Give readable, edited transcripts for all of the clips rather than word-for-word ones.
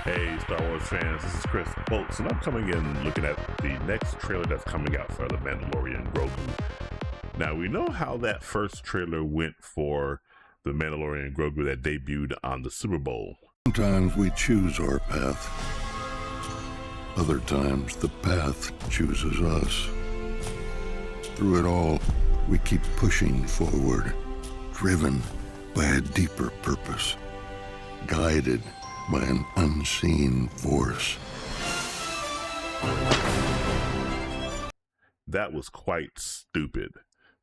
Hey, Star Wars fans, this is Chris Bolts, and I'm coming in looking at the next trailer that's coming out for The Mandalorian And Grogu. Now, we know how that first trailer went for The Mandalorian And Grogu that debuted on the Super Bowl. Sometimes we choose our path. Other times the path chooses us. Through it all, we keep pushing forward, driven by a deeper purpose, guided by an unseen force. That was quite stupid.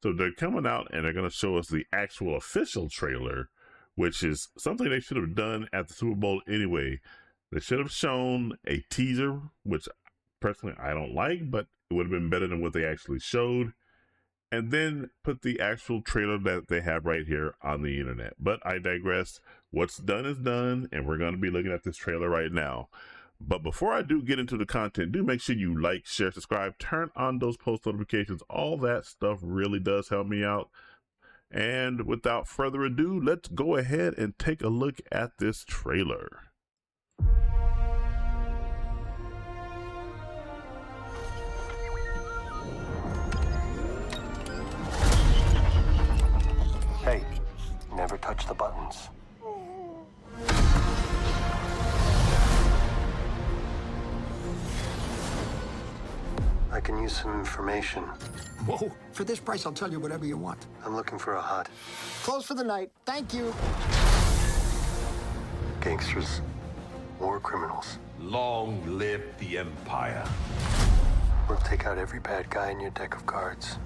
So they're coming out and they're going to show us the actual official trailer, which is something they should have done at the Super Bowl anyway. They should have shown a teaser, which personally I don't like, but it would have been better than what they actually showed. And then put the actual trailer that they have right here on the internet. But I digress. What's done is done, and we're going to be looking at this trailer right now. But before I do get into the content, do make sure you like, share, subscribe, turn on those post notifications. All that stuff really does help me out. And without further ado, let's go ahead and take a look at this trailer. Hey, never touch the buttons. I can use some information. Whoa, for this price, I'll tell you whatever you want. I'm looking for a hut. Close for the night. Thank you. Gangsters, war criminals. Long live the Empire. We'll take out every bad guy in your deck of cards.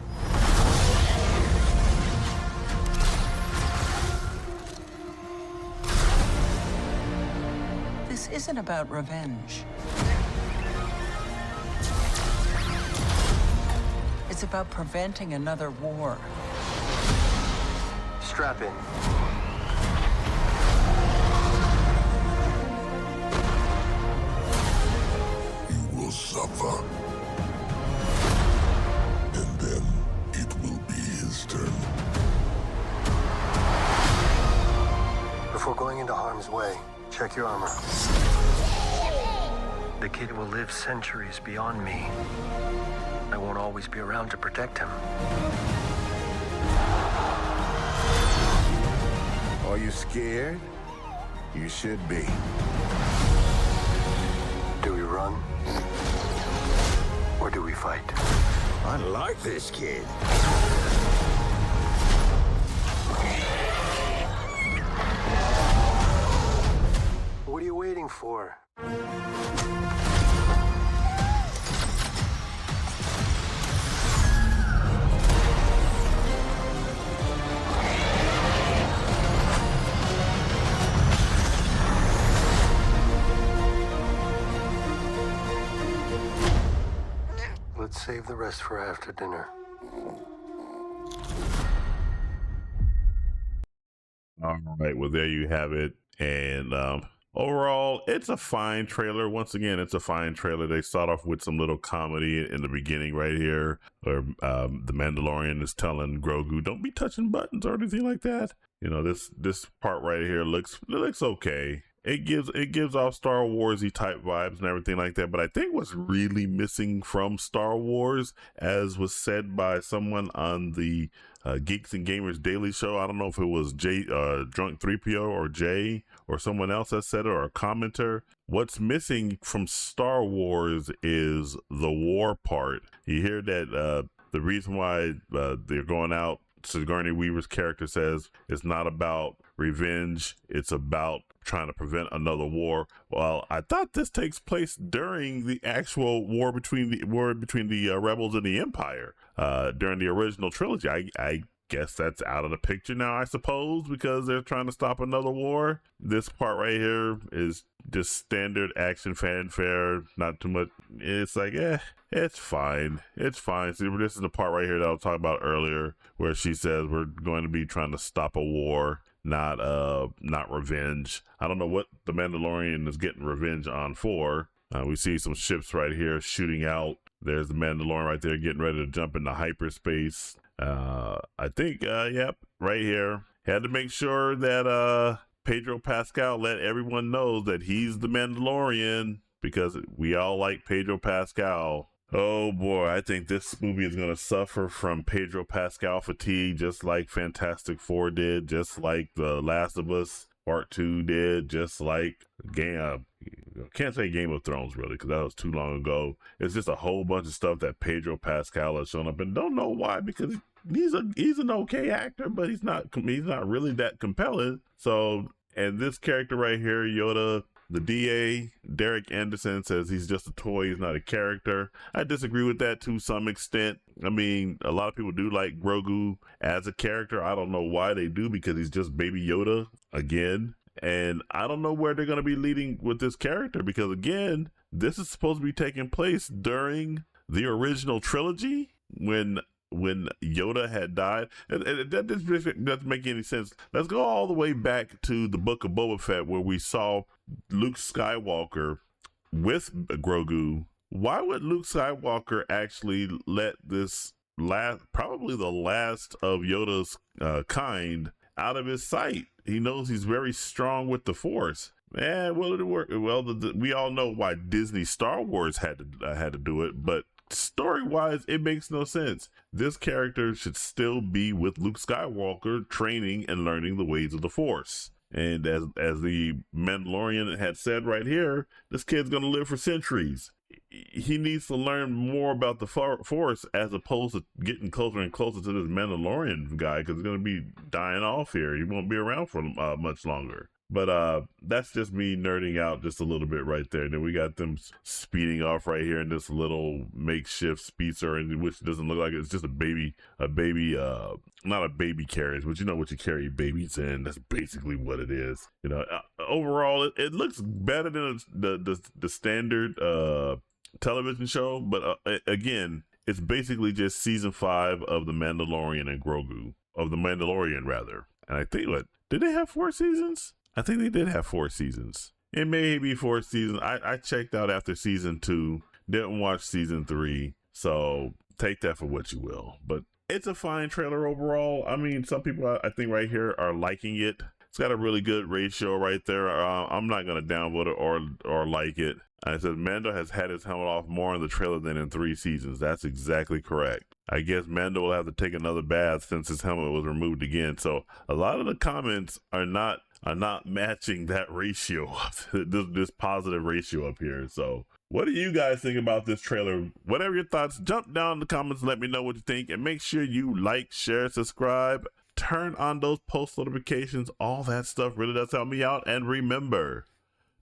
This isn't about revenge. It's about preventing another war. Strap in. You will suffer. And then it will be his turn. Before going into harm's way, check your armor. The kid will live centuries beyond me. I won't always be around to protect him. Are you scared? You should be. Do we run? Or do we fight? I like this kid. What are you waiting for? Let's save the rest for after dinner. All right, well, there you have it. And overall, it's a fine trailer. Once again, it's a fine trailer. They start off with some little comedy in the beginning right here, where the Mandalorian is telling Grogu, "Don't be touching buttons" or anything like that. You know, this part right here looks okay. It gives off Star Warsy type vibes and everything like that. But I think what's really missing from Star Wars, as was said by someone on the Geeks and Gamers Daily Show, I don't know if it was Drunk 3PO or Jay or someone else that said it, or a commenter. What's missing from Star Wars is the war part. You hear that the reason why they're going out, Sigourney Weaver's character says, it's not about revenge, it's about trying to prevent another war. Well, I thought this takes place during the actual war between the rebels and the Empire during the original trilogy. I guess that's out of the picture now, I suppose, because they're trying to stop another war. This part right here is just standard action fanfare, not too much. It's like, it's fine. It's fine. See, this is the part right here that I was talking about earlier, where she says we're going to be trying to stop a war, not revenge. I don't know what the Mandalorian is getting revenge on for. We see some ships right here shooting out. There's the Mandalorian right there getting ready to jump into hyperspace. I think, yep, right here. Had to make sure that Pedro Pascal let everyone know that he's the Mandalorian because we all like Pedro Pascal. Oh boy, I think this movie is going to suffer from Pedro Pascal fatigue, just like Fantastic Four did, just like The Last of Us Part 2 did, just like can't say Game of Thrones really because that was too long ago. It's just a whole bunch of stuff that Pedro Pascal has shown up and don't know why, because he's an okay actor, but he's not really that compelling. So, and this character right here, Yoda, the DA, Derek Anderson, says he's just a toy, he's not a character. I disagree with that to some extent. I mean, a lot of people do like Grogu as a character. I don't know why they do, because he's just Baby Yoda again. And I don't know where they're going to be leading with this character, because again, this is supposed to be taking place during the original trilogy when Yoda had died. And that doesn't make any sense. Let's go all the way back to the Book of Boba Fett, where we saw Luke Skywalker with Grogu. Why would Luke Skywalker actually let this probably the last of Yoda's kind out of his sight? He knows he's very strong with the Force. Man, will it work? Well, we all know why Disney Star Wars had to do it, but story-wise, it makes no sense. This character should still be with Luke Skywalker, training and learning the ways of the Force. And as the Mandalorian had said right here, this kid's going to live for centuries. He needs to learn more about the Force as opposed to getting closer and closer to this Mandalorian guy, because he's going to be dying off here. He won't be around for much longer. But that's just me nerding out just a little bit right there. And then we got them speeding off right here in this little makeshift speedster, which doesn't look like it's just a baby, not a baby carriage, but you know what you carry babies in. That's basically what it is. You know, overall, it looks better than the standard television show. But again, it's basically just season 5 of The Mandalorian and Grogu, of The Mandalorian rather. And I think, did they have 4 seasons? I think they did have 4 seasons. It may be 4 seasons. I checked out after season 2, didn't watch season 3, so take that for what you will. But it's a fine trailer overall. I mean, some people I think right here are liking it. It's got a really good ratio right there. I'm not going to downvote it or like it. I said Mando has had his helmet off more in the trailer than in 3 seasons. That's exactly correct. I guess Mando will have to take another bath since his helmet was removed again. So a lot of the comments are not matching that ratio, this positive ratio up here. So what do you guys think about this trailer? Whatever your thoughts, jump down in the comments and let me know what you think. And make sure you like, share, subscribe, turn on those post notifications. All that stuff really does help me out. And remember,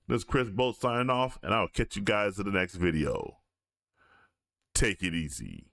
this is Chris Bolt signing off, and I'll catch you guys in the next video. Take it easy.